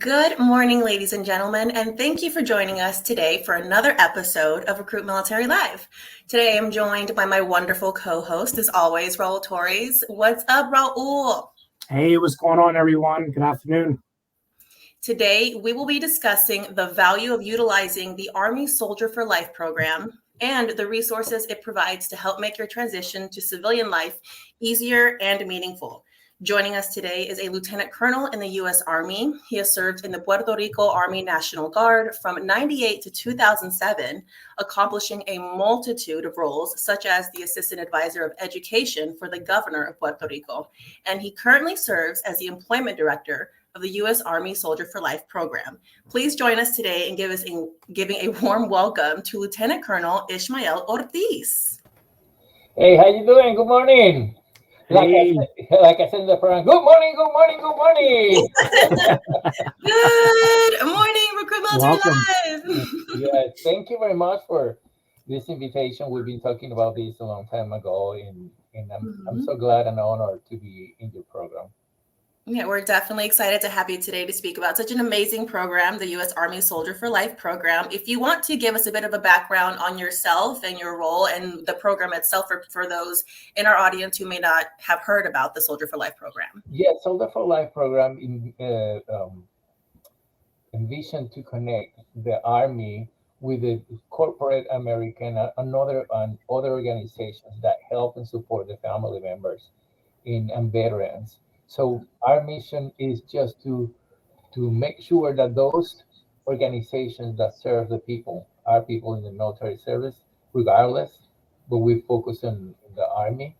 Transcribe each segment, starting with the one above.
Good morning, ladies and gentlemen, and thank you for joining us today for another episode of Recruit Military Live. Today, I'm joined by my wonderful co-host, as always, Raul Torres. What's up, Raul? Hey, what's going on, everyone? Good afternoon. Today, we will be discussing the value of utilizing the Army Soldier for Life program and the resources it provides to help make your transition to civilian life easier and meaningful. Joining us today is a lieutenant colonel in the U.S. Army. He has served in the Puerto Rico Army National Guard from 1998 to 2007, accomplishing a multitude of roles, such as the Assistant Advisor of Education for the Governor of Puerto Rico. And he currently serves as the Employment Director of the U.S. Army Soldier for Life program. Please join us today and giving a warm welcome to Lieutenant Colonel Ishmael Ortiz. Hey, how you doing? Good morning. Hey. Like I said in the program, good morning, good morning, good morning. Good morning, Recruit Military Welcome. Live. Yeah, thank you very much for this invitation. We've been talking about this a long time ago, and I'm so glad and honored to be in your program. Yeah, we're definitely excited to have you today to speak about such an amazing program, the U.S. Army Soldier for Life program. If you want to give us a bit of a background on yourself and your role and the program itself for those in our audience who may not have heard about the Soldier for Life program. Yeah, Soldier for Life program envisioned to connect the Army with the corporate American and other organizations that help and support the family members and veterans. So our mission is just to make sure that those organizations that serve the people, our people in the military service, regardless, but we focus on the Army,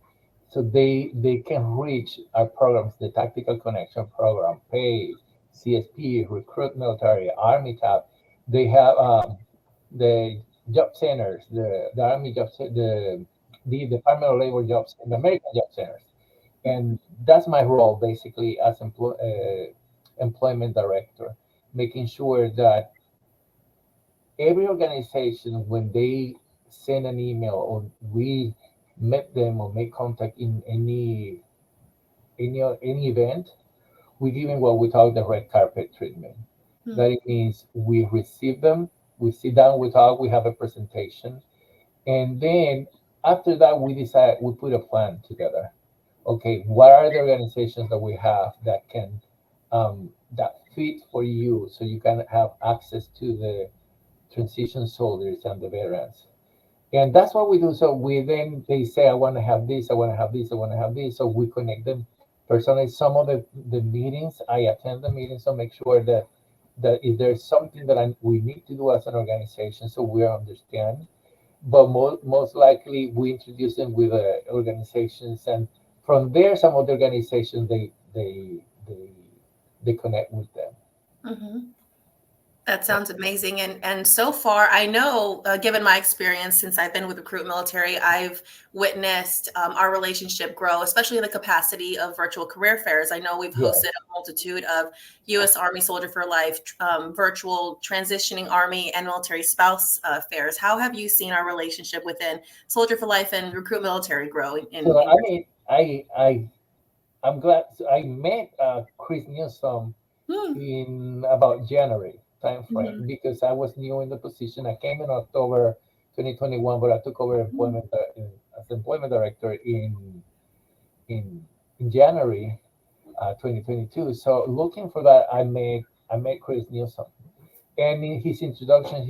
so they can reach our programs, the Tactical Connection Program, PAVE, CSP, Recruit Military, Army Tab. They have the job centers, the Army job, the Department of Labor jobs, the American job centers. And that's my role basically as employment director, making sure that every organization, when they send an email or we met them or make contact in any event, we give them what we call the red carpet treatment. That it means we receive them, we sit down, we talk, we have a presentation, and then after that we decide, we put a plan together. Okay, what are the organizations that we have that can that fit for you, so you can have access to the transition soldiers and the veterans? And that's what we do. So they say, I want to have this, I want to have this, I want to have this. So we connect them personally. Some of the meetings, I attend the meetings, so make sure that if there's something that we need to do as an organization, so we understand. But most likely we introduce them with organizations, and from there, some of the organizations they connect with them. Mm-hmm. That sounds amazing. And so far, I know, given my experience since I've been with Recruit Military, I've witnessed our relationship grow, especially in the capacity of virtual career fairs. I know we've hosted a multitude of U.S. Army Soldier for Life, virtual transitioning Army and military spouse fairs. How have you seen our relationship within Soldier for Life and Recruit Military grow? I'm glad. So I met Chris Newsom in about January time frame, because I was new in the position. I came in October 2021, but I took over as employment director in January 2022. So looking for that, I met Chris Newsom, and in his introduction,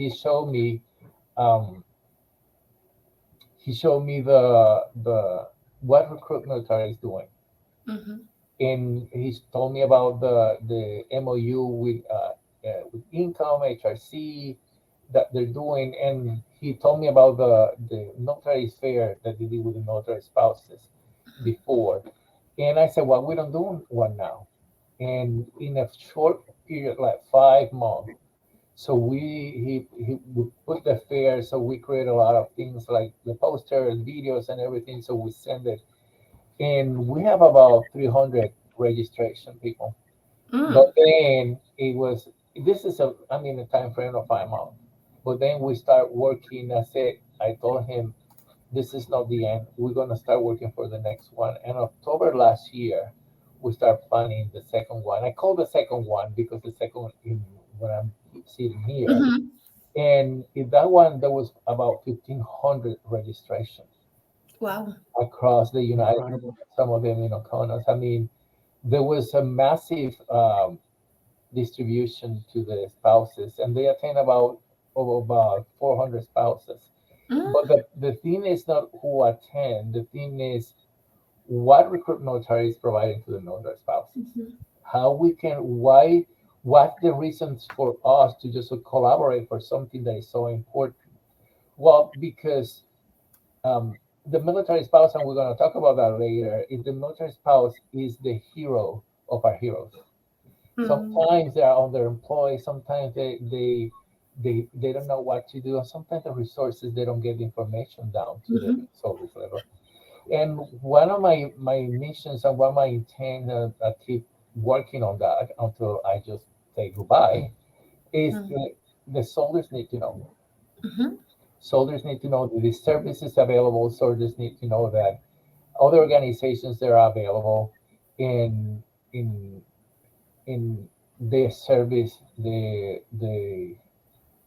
um, he showed me the what Recruit Military is doing. And he told me about the MOU with Income HRC that they're doing, and he told me about the military fair that they did with the military spouses before. And I said, well, we don't do one now. And in a short period, like 5 months, so we put the fair, so we create a lot of things like the posters, videos, and everything. So we send it, and we have about 300 registration people. But then this is a time frame of 5 months. But then we start working. I told him, this is not the end. We're gonna start working for the next one. And October last year, we start planning the second one. I call the second one because the second in when I'm sitting here. Mm-hmm. And in that one, there was about 1,500 registrations Wow. across the United States. Incredible. Some of them in Oconos. I mean, there was a massive distribution to the spouses, and they attain about 400 spouses. Mm-hmm. But the thing is not who attend. The thing is what Recruit Military is providing to the military spouses. How we can, why, what the reasons for us to just collaborate for something that is so important. Well, because the military spouse, and we're going to talk about that later, is the military spouse is the hero of our heroes. Sometimes they are underemployed. Sometimes they don't know what to do. And sometimes the resources, they don't get the information down to the soldiers level. And one of my missions and one of my intent, I keep working on that until I just say goodbye, is the soldiers need to know. Mm-hmm. Soldiers need to know that the service is available. Soldiers need to know that other organizations that are available in in in their service, they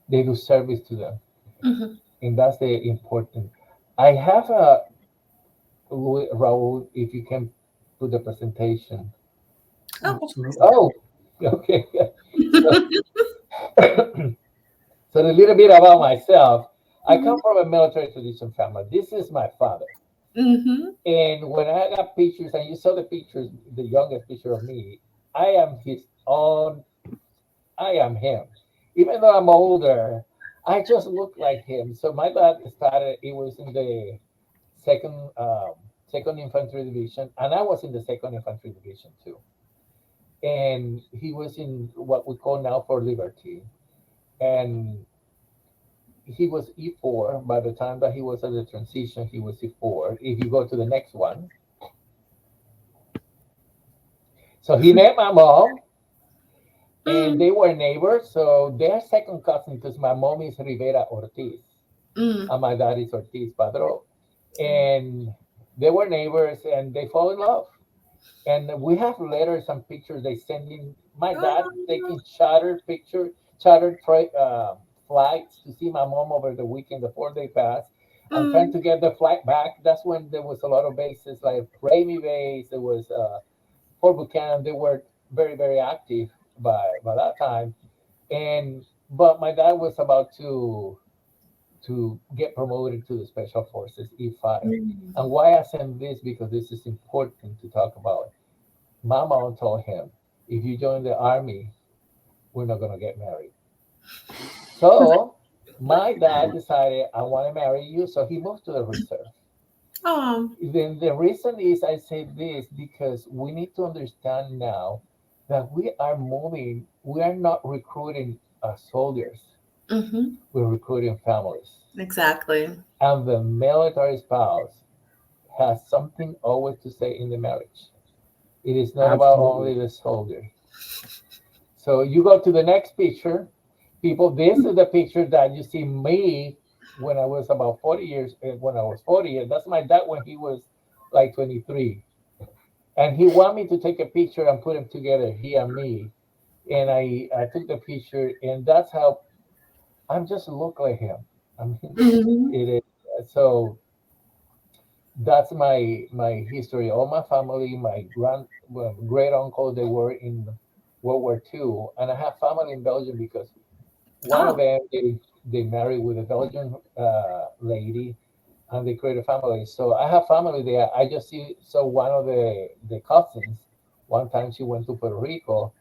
do service to them, Mm-hmm. and that's the important. I have a Raul, if you can put the presentation. Oh. Absolutely. Oh, okay. So, so a little bit about myself. I come from a military tradition family. This is my father. Mm-hmm. And when I got pictures, and you saw the pictures, the youngest picture of me, I am his own, I am him. Even though I'm older, I just look like him. So my dad started, it was in the second second infantry division, and I was in the second infantry division too. And he was in what we call now for liberty, and he was E4. By the time that he was at the transition, he was E4. If you go to the next one, so he met my mom, and they were neighbors. So they're second cousin because my mom is Rivera Ortiz, and my dad is Ortiz Padro, and they were neighbors, and they fall in love. And we have letters and pictures they send in. My dad taking chartered flights to see my mom over the weekend before they passed. I'm trying to get the flight back. That's when there was a lot of bases like Ramey Base. There was Fort Buchanan. They were very, very active by that time. And but my dad was about to get promoted to the Special Forces E5. And why I send this, because this is important to talk about. My mom told him, if you join the army, we're not going to get married. So my dad decided, I want to marry you. So he moved to the reserve. Then the reason is I say this because we need to understand now that we are moving, we are not recruiting soldiers, we're recruiting families. Exactly. And the military spouse has something always to say in the marriage. It is not about only the soldier. So you go to the next picture. People, this is the picture that you see me when I was about 40 years, when I was 40. And that's my dad when he was like 23. And he wanted me to take a picture and put them together, he and me. And I took the picture, and that's how I'm just look like him. I mean, it is. So that's my history. All my family, my great uncle, they were in World War II, and I have family in Belgium because one of them they married with a Belgian lady, and they created a family. So I have family there. I just saw one of the cousins. One time she went to Puerto Rico,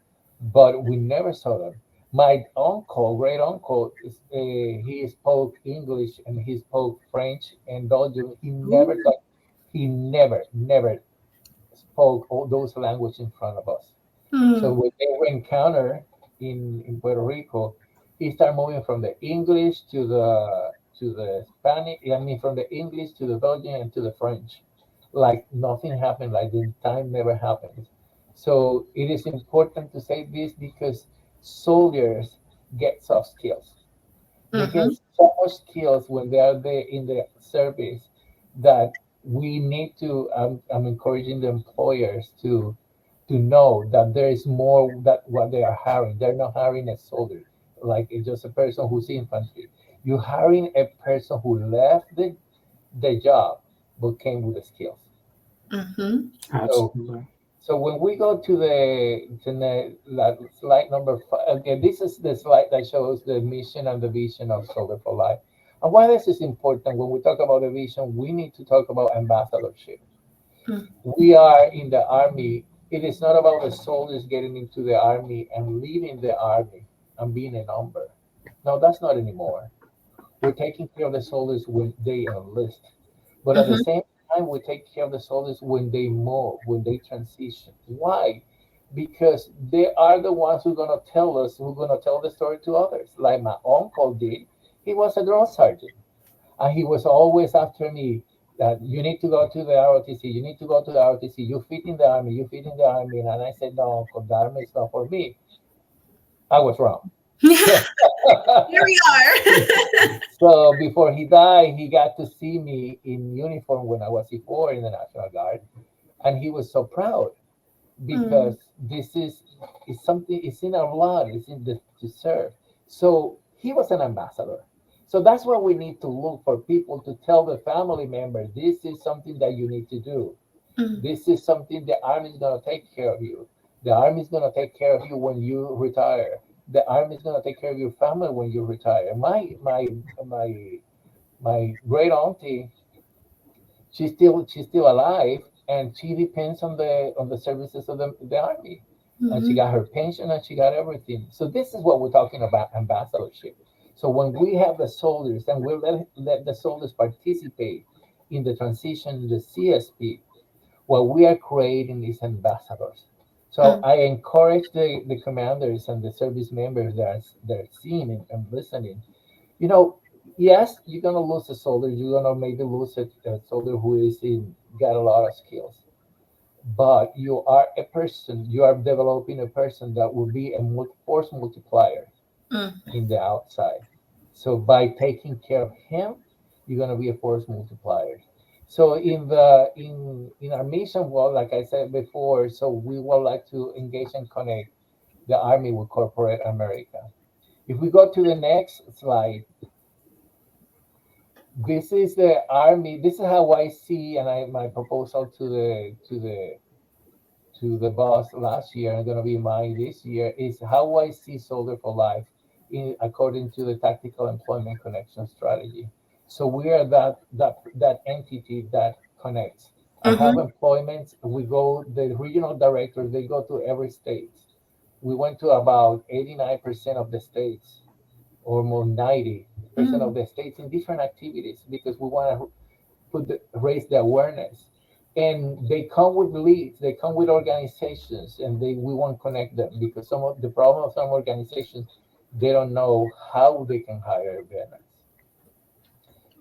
but we never saw them. My uncle, great uncle, he spoke English and he spoke French and Belgium. He never spoke all those languages in front of us. So when they were encountered in Puerto Rico, he started moving from the English to the Spanish. I mean, from the English to the Belgian and to the French, like nothing happened. Like the time never happened. So it is important to say this because soldiers get soft skills. They get so much skills when they are there in the service that we need to. I'm encouraging the employers to to know that there is more that what they are hiring. They're not hiring a soldier, like it's just a person who's infantry. You're hiring a person who left the job but came with the skills. Mm-hmm. So Absolutely. so when we go to slide number 5, okay, this is the slide that shows the mission and the vision of Soldier for Life. And why this is important, when we talk about the vision, we need to talk about ambassadorship. We are in the army. It is not about the soldiers getting into the army and leaving the army and being a number. No, that's not anymore. We're taking care of the soldiers when they enlist. But at the Mm-hmm. same time, we take care of the soldiers when they move, when they transition. Why? Because they are the ones who are going to tell us, who are going to tell the story to others. Like my uncle did. He was a drill sergeant. And he was always after me that you need to go to the ROTC, you need to go to the ROTC, you fit in the army, you fit in the army. And I said, no, uncle, the army is not for me. I was wrong. So, Here we are. so before he died, he got to see me in uniform when I was before in the National Guard. And he was so proud Mm, because this is something, it's in our blood, it's in the to serve. So he was an ambassador. So that's why we need to look for people to tell the family member, this is something that you need to do. mm, This is something the army is going to take care of you. The army is going to take care of you when you retire. The army is going to take care of your family when you retire. My great auntie, she's still alive, and she depends on the services of the army, and she mhm, got her pension and she got everything. So this is what we're talking about, ambassadorship. So when we have the soldiers and we let the soldiers participate in the transition, the CSP, what we are creating is ambassadors. So mm, I encourage the commanders and the service members that are seeing and listening. You know, yes, you're gonna lose a soldier. You're gonna maybe lose a soldier who is in got a lot of skills, but you are a person. You are developing a person that will be a force multiplier mm, in the outside. So by taking care of him, you're gonna be a force multiplier. So in our mission, well, like I said before, so we would like to engage and connect the army with corporate America. If we go to the next slide, this is the army. This is how I see, and my proposal to the boss last year and going to be mine this year is how I see Soldier for Life according to the tactical employment connection strategy. So we are that entity that connects. I have mhm, employments. We go the regional directors. They go to every state. We went to about 89% of the states, almost 90% of mm, the states in different activities because we want to raise the awareness. And they come with leads, they come with organizations, and we want to connect them because some of the problem of some organizations, they don't know how they can hire veterans,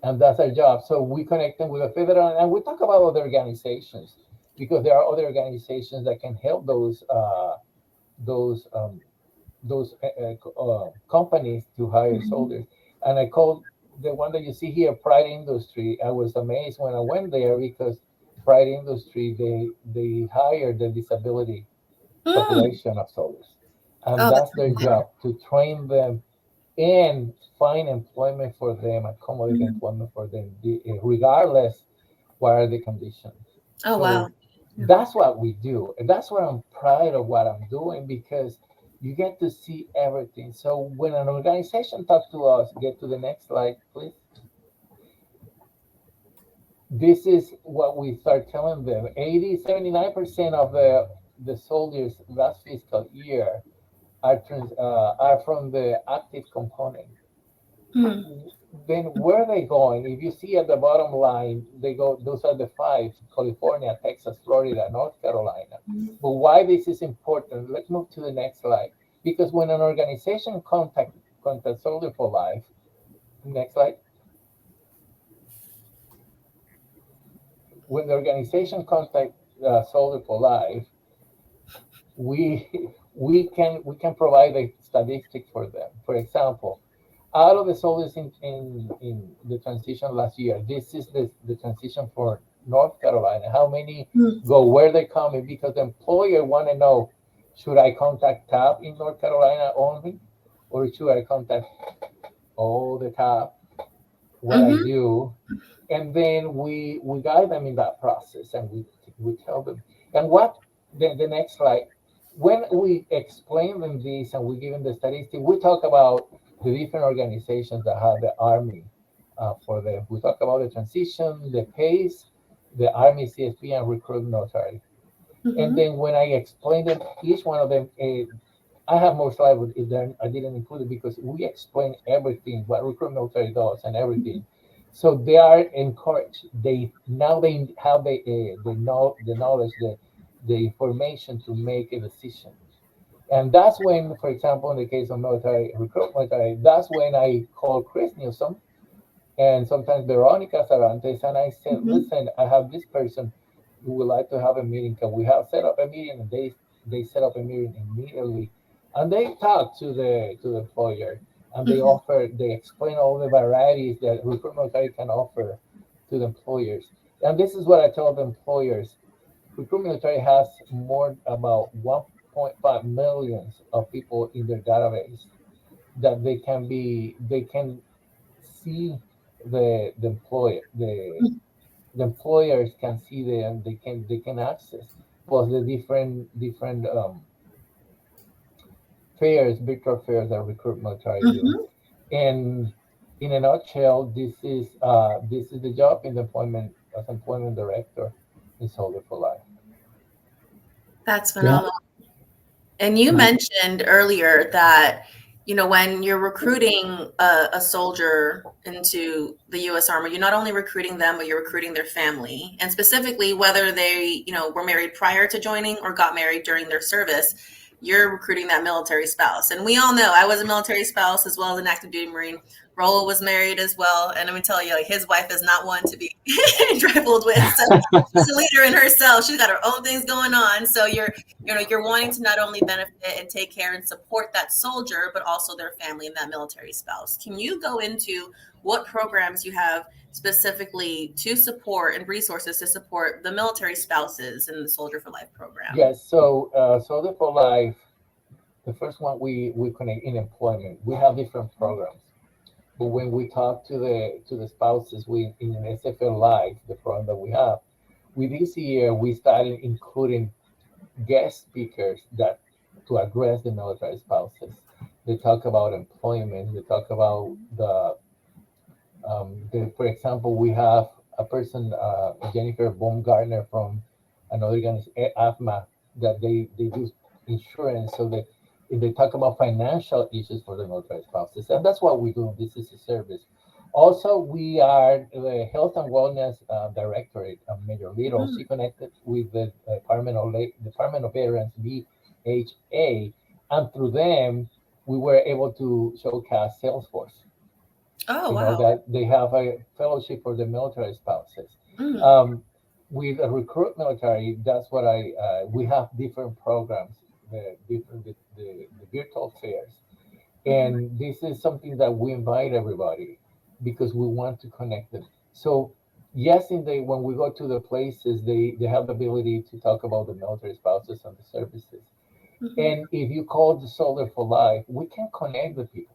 and that's our job. So we connect them with a federal, and we talk about other organizations because there are other organizations that can help those companies to hire mhm. soldiers. And I called the one that you see here, Pride Industry. I was amazed when I went there because Pride Industry, they hire the disability Mm. population of soldiers, and Oh, that's that's their amazing. job to train them and find employment for them, accommodate Mhm. employment for them, regardless what are the conditions. Oh, So wow. Yeah. that's what we do. And that's why I'm proud of what I'm doing because you get to see everything. So when an organization talks to us, get to the next slide, please. This is what we start telling them. 79% of the soldiers last fiscal year are from the active component. Mm, Then where are they going? If you see at the bottom line, they go, those are the five: California, Texas, Florida, North Carolina. mm, But why this is important, let's move to the next slide. Because when an organization contact Soldier for Life, next slide. When the organization contact Soldier for Life, we we can provide a statistic for them. For example, out of the soldiers in the transition last year, this is the transition for North Carolina? How many go where they coming? Because the employer want to know, should I contact TAP in North Carolina only, or should I contact all the TAP? What I do, and then we guide them in that process, and we tell them. And what the next slide, when we explain them this and we give them the statistics, we talk about the different organizations that have the Army for them. We talk about the transition, the PACE, the Army CSP, and RecruitMilitary. And then when I explain them, each one of them, I have more slides, but I didn't include it because we explain everything, what RecruitMilitary does and everything. So they are encouraged. They have the knowledge, the information to make a decision. And that's when, for example, in the case of RecruitMilitary, that's when I call Chris Newsom and sometimes Veronica Sarantes, and I said, listen, I have this person who would like to have a meeting. Can we have set up a meeting? And they set up a meeting immediately, and they talk to the employer, and they explain all the varieties that RecruitMilitary can offer to the employers. And this is what I tell the employers: RecruitMilitary has more about 1.5 million of people in their database that they can see the employers can see them, they can access plus the different fairs, virtual fairs that RecruitMilitary do. And in a nutshell, this is the job in the employment as employment director in Soldier for Life. That's phenomenal. Yeah. And you mentioned earlier that, you know, when you're recruiting a soldier into the U.S. Army, you're not only recruiting them, but you're recruiting their family. And specifically, whether they, you know, were married prior to joining or got married during their service, you're recruiting that military spouse. And we all know I was a military spouse as well as an active duty Marine. Raul was married as well. And let me tell you, like, his wife is not one to be trifled with. So she's a leader in herself. She's got her own things going on. So you're wanting to not only benefit and take care and support that soldier, but also their family and that military spouse. Can you go into what programs you have specifically to support and resources to support the military spouses in the Soldier for Life program? Yes, so Soldier for Life, the first one we connect in employment. We have different programs, but when we talk to the spouses, we in SFL Life, the program that we have, this year we started including guest speakers that to address the military spouses. They talk about employment. They talk about for example, we have a person, Jennifer Baumgartner from another organization, AFMA, that they do insurance. So they talk about financial issues for the military spouses, and that's what we do. This is a service. Also, we are the Health and Wellness Directorate, Major Little. She connected with the Department of Veterans, VHA, and through them, we were able to showcase Salesforce. Oh, wow. Know that they have a fellowship for the military spouses. With RecruitMilitary, that's what we have different programs, the virtual fairs. And this is something that we invite everybody because we want to connect them. So yes, when we go to the places, they have the ability to talk about the military spouses and the services. And if you call the Soldier for Life, we can connect the people.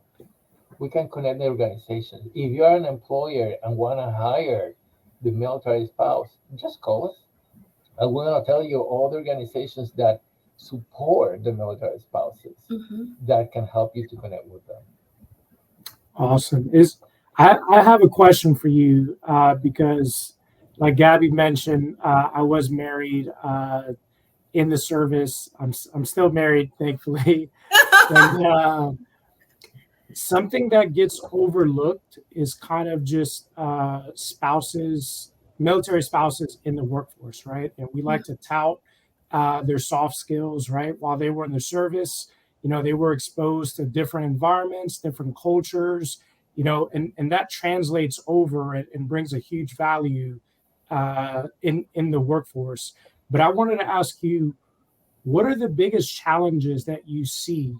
We can connect the organizations. If you are an employer and want to hire the military spouse, just call us. And we're going to tell you all the organizations that support the military spouses that can help you to connect with them. Awesome. I have a question for you because, like Gabby mentioned, I was married in the service. I'm still married, thankfully. And, something that gets overlooked is kind of just military spouses in the workforce, right? And we like to tout their soft skills, right? While they were in the service, you know, they were exposed to different environments, different cultures, you know, and that translates over and brings a huge value in the workforce. But I wanted to ask you, what are the biggest challenges that you see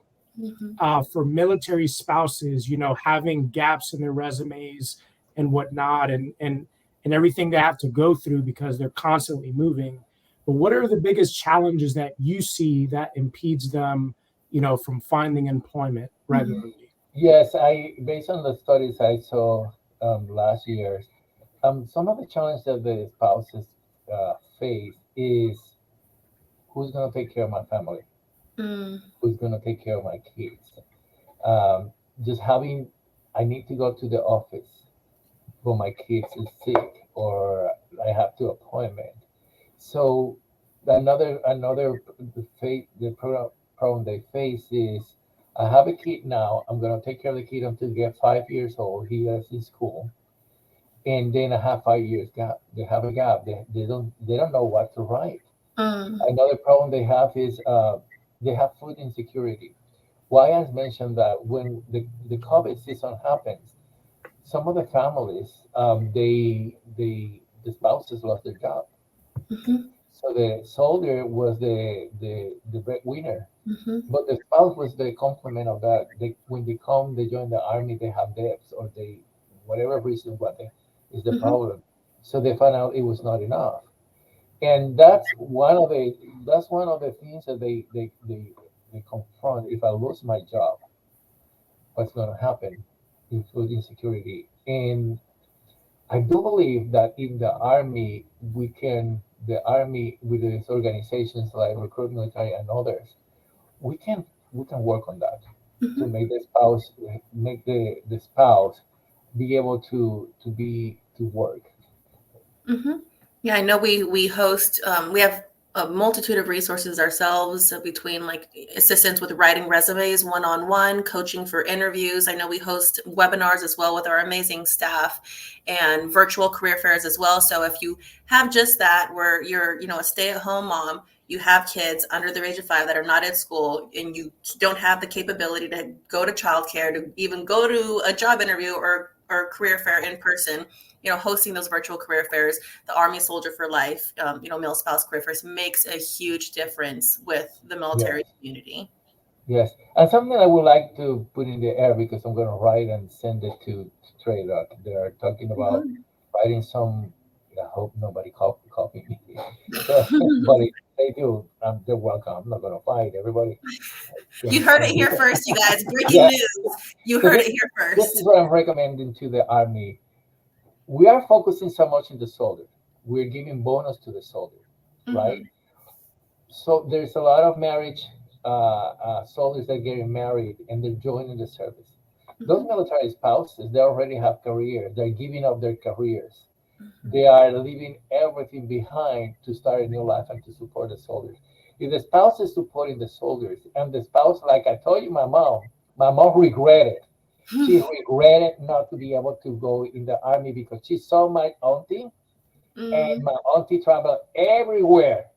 for military spouses, you know, having gaps in their resumes and whatnot, and and everything they have to go through because they're constantly moving. But what are the biggest challenges that you see that impedes them, from finding employment regularly? Yes, I based on the studies I saw last year, some of the challenges that the spouses face is who's going to take care of my family, Mm. who's going to take care of my kids. Um, just having, I need to go to the office when my kids is sick or I have to appointment. So another problem they face is I have a kid now. I'm gonna take care of the kid until he gets 5 years old. He is in school, and then I have 5 years gap. They have a gap. They don't know what to write. Mm. Another problem they have is they have food insecurity. Why I mentioned that when the COVID season happens, some of the families the spouses lost their job. Mhm. So the soldier was the breadwinner, Mhm. but the spouse was the complement of that. When they join the army, they have debts or they, whatever reason, is the Mhm. problem. So they found out it was not enough, and that's one of the things that they confront. If I lose my job, what's going to happen? In food insecurity, and I do believe that in the army, the army with its organizations like RecruitMilitary and others, we can we can work on that to Mhm. make the spouse be able to work. Mhm. Yeah, I know we host we have a multitude of resources ourselves between like assistance with writing resumes one-on-one, coaching for interviews. I know we host webinars as well with our amazing staff and virtual career fairs as well. So if you have just that where you're, a stay-at-home mom, you have kids under the age of 5 that are not at school and you don't have the capability to go to childcare, to even go to a job interview or career fair in person, hosting those virtual career fairs, the Army Soldier for Life, male spouse career fairs makes a huge difference with the military Yes, community. yes, and something I would like to put in the air because I'm going to write and send it to Trade. They are talking about Mhm. writing some. I hope nobody copy me. So, but if they do, they're welcome. I'm not going to fight everybody. You Can heard it send here it. first, you guys. Breaking Yeah. news. You So heard it here this is first. what I'm recommending to the army. We are focusing so much in the soldier. We're giving bonus to the soldier, right? Hmm. So there's a lot of marriage soldiers that are getting married and they're joining the service. Those Hmm. military spouses, they already have careers. They're giving up their careers. Hmm. They are leaving everything behind to start a new life and to support the soldiers. If the spouse is supporting the soldiers and the spouse, like I told you, my mom regretted. She regretted not to be able to go in the army because she saw my auntie and Hmm. my auntie traveled everywhere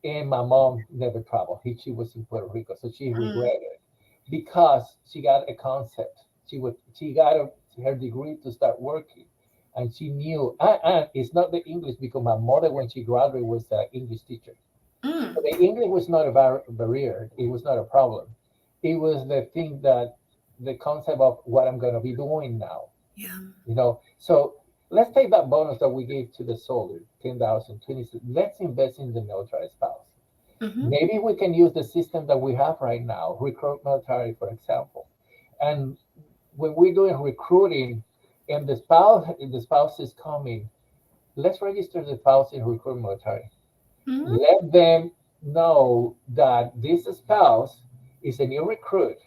and my mom never traveled. She was in Puerto Rico, so she regretted because she got a concept. She got her degree to start working, and she knew. And it's not the English because my mother, when she graduated, was an English teacher. So Mm. the English was not a barrier. It was not a problem. It was the thing that the concept of what I'm going to be doing now. Yeah. So let's take that bonus that we gave to the soldier, 10,000, 20. Let's invest in the military spouse. Hmm. Maybe we can use the system that we have right now, RecruitMilitary, for example. And when we're doing recruiting and the spouse is coming, let's register the spouse in RecruitMilitary. Hmm. Let them know that this spouse is a new recruit.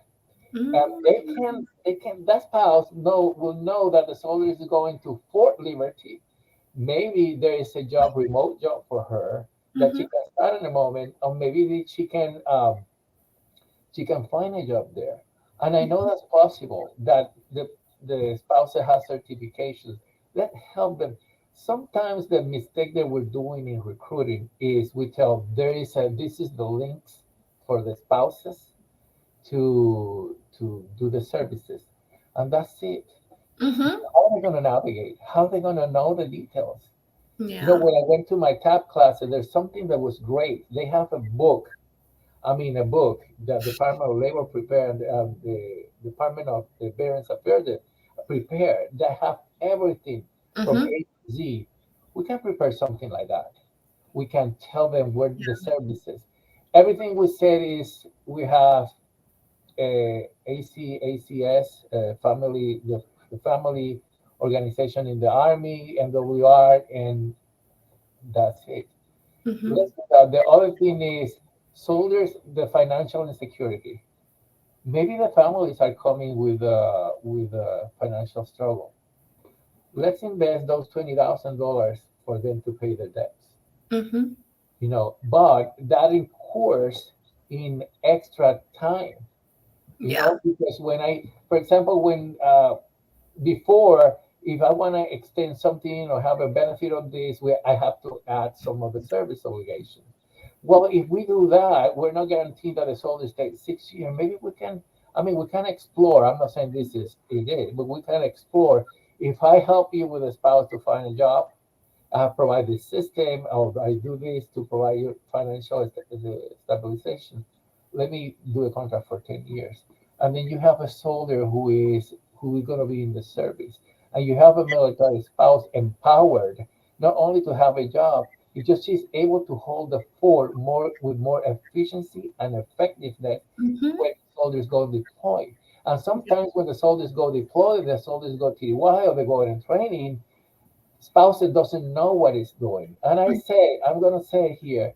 And Hmm. that spouse will know that the soldier is going to Fort Liberty. Maybe there is a remote job for her that she Hmm. can start in a moment, or maybe she can find a job there. And I know that's possible. That the spouse that has certifications, let help them. Sometimes the mistake that we're doing in recruiting is we tell this is the links for the spouses to do the services, and that's it. Hmm. How are they going to navigate? How are they going to know the details? Yeah. When I went to my TAP class, there's something that was great. They have a book that the Department of Labor prepared, the Department of the Veterans Affairs prepared that have everything from Hmm. A to Z, we can prepare something like that. We can tell them where the services. Everything we said is we have ACS, family, the family organization in the Army, MWR, and that's it. Mm-hmm. The other thing is soldiers, the financial insecurity. Maybe the families are coming with financial struggle. Let's invest those $20,000 for them to pay their debts. Mm-hmm. But that incurs in extra time. Yeah. Because for example, when before, if I want to extend something or have a benefit of this, where I have to add some of the service obligation. Well, if we do that, we're not guaranteed that the soldiers take 6 years. Maybe we can. I mean, we can explore. I'm not saying this is it, but we can explore. If I help you with a spouse to find a job, I provide this system, or I do this to provide you financial stabilization. Let me do a contract for 10 years. And then you have a soldier who is going to be in the service. And you have a military spouse empowered not only to have a job, it's just she's able to hold the fort more efficiency and effectiveness Mm-hmm. when soldiers go deployed. And sometimes when the soldiers go deployed, the soldiers go TDY or they go in training, spouses doesn't know what it's doing. And I'm going to say here,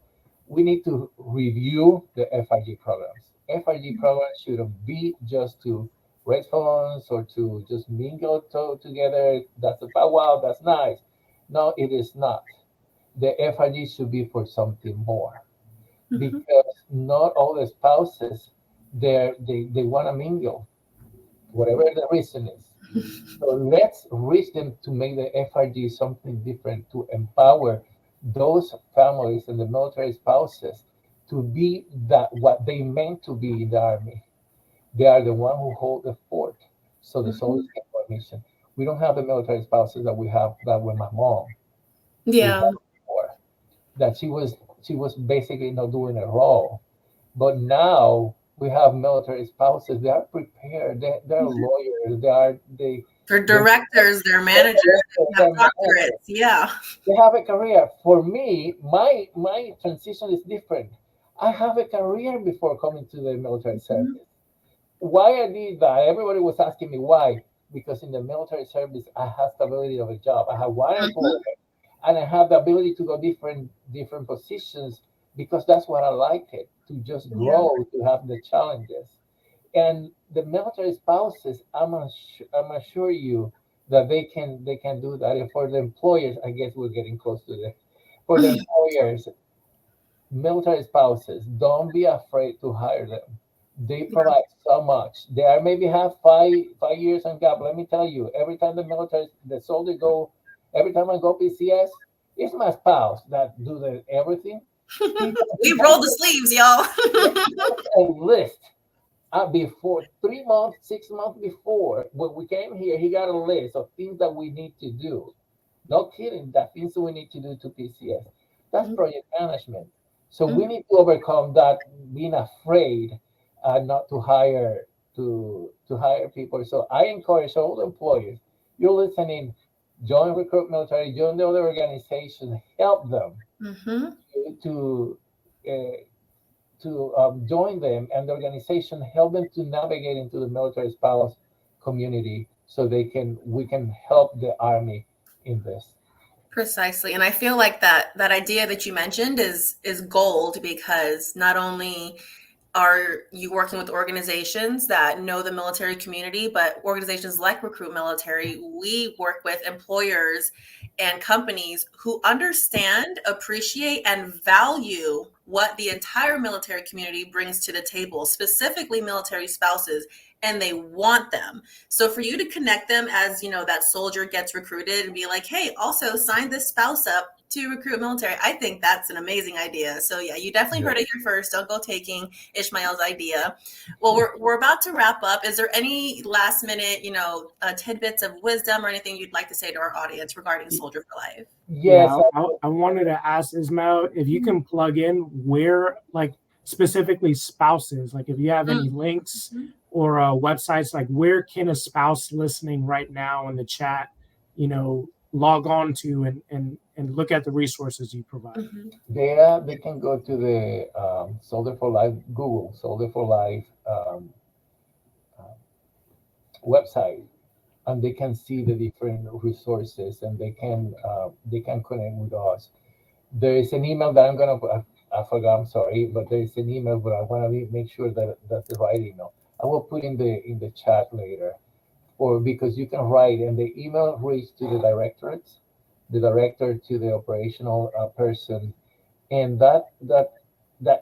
we need to review the FIG programs. FIG programs shouldn't be just to raise funds or to just mingle together. That's a wow, that's nice. No, it is not. The FIG should be for something more, Mm-hmm. because not all the spouses they want to mingle, whatever the reason is. So let's reach them to make the FRG something different, to empower those families and the military spouses to be that what they meant to be in the Army. They are the one who hold the fort, so the Mm-hmm. soldiers can go on mission. We don't have the military spouses that we have that were my mom. We Yeah. had before that she was basically not doing a role. But now we have military spouses. They are prepared. They're lawyers. For They directors, their managers, they have they're managers. doctorates. Yeah. They have a career. For me, my transition is different. I have a career before coming to the military Mm-hmm. service. Why I did that? Everybody was asking me why. Because in the military service, I have stability of a job. I have one Mm-hmm. employer, and I have the ability to go different positions, because that's what I like it, to just Yeah. grow, to have the challenges. And the military spouses, I'm assure you that they can do that. And for the employers, I guess we're getting close to the for the employers, military spouses, don't be afraid to hire them. They Yeah. provide so much. They are maybe have 5 years on gap. Let me tell you, every time the soldier go, every time I go PCS, it's my spouse that do the everything. He We roll the sleeves, y'all. does a list. Before 3 months, 6 months before when we came here, he got a list of things that we need to do. No kidding, that things that we need to do to PCS. That's project management. So we need to overcome that being afraid not to hire people. So I encourage all the employers, you're listening, join Recruit Military, join the other organizations, help them Mm-hmm. to uh, join them, and the organization help them to navigate into the military spouse community, so we can help the Army in this. Precisely. And I feel like that idea that you mentioned is gold, because not only are you working with organizations that know the military community, but organizations like Recruit Military, we work with employers and companies who understand, appreciate, and value what the entire military community brings to the table, specifically military spouses, and they want them. So for you to connect them as, that soldier gets recruited and be like, hey, also sign this spouse up to Recruit Military, I think that's an amazing idea. So yeah, you definitely Yeah. heard it here first. Don't go taking Ishmael's idea. Well, we're about to wrap up. Is there any last minute, tidbits of wisdom or anything you'd like to say to our audience regarding Soldier for Life? Yes. Yeah, I wanted to ask Ismail if you can plug in where, like, specifically spouses, like if you have any links or websites, like where can a spouse listening right now in the chat, log on to and look at the resources you provide? Mm-hmm. They can go to the Soldier for Life, Google Soldier for Life website, and they can see the different resources, and they can connect with us. There is an email that I forgot. I'm sorry, but there is an email, but I want to make sure that that's the right email. I will put in the chat later, or because you can write, and the email reaches to the directorates, the director to the operational person, and that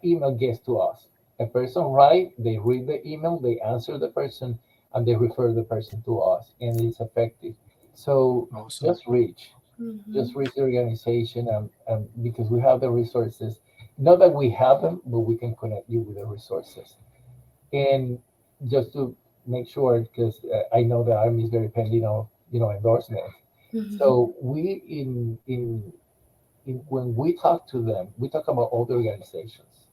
email gets to us. A person write, they read the email, they answer the person, and they refer the person to us, and it's effective. So Awesome. just reach the organization, and because we have the resources, not that we have them, but we can connect you with the resources. And just to make sure, because I know the Army is very pending on endorsement. Mm-hmm. So we when we talk to them, we talk about all the organizations,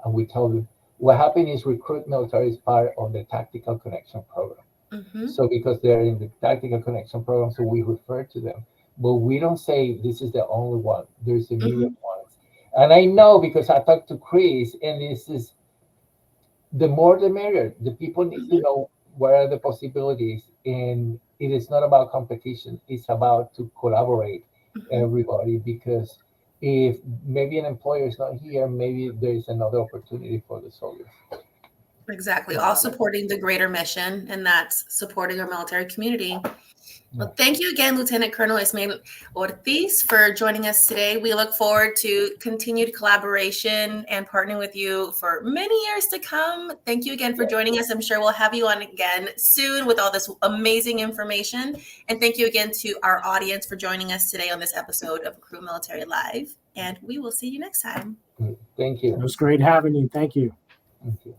and we tell them what happened is RecruitMilitary is part of the Tactical Connection Program. Mm-hmm. So because they're in the Tactical Connection Program, so we refer to them, but we don't say this is the only one. There's a million ones, and I know because I talked to Chris, and this is the more the merrier. The people need to know what are the possibilities, and it is not about competition. It's about to collaborate everybody, because if maybe an employer is not here, maybe there is another opportunity for the soldiers. Exactly. All supporting the greater mission, and that's supporting our military community. Well, thank you again, Lieutenant Colonel Ismael Ortiz, for joining us today. We look forward to continued collaboration and partnering with you for many years to come. Thank you again for joining us. I'm sure we'll have you on again soon with all this amazing information. And thank you again to our audience for joining us today on this episode of Recruit Military Live. And we will see you next time. Thank you. It was great having you. Thank you. Thank you.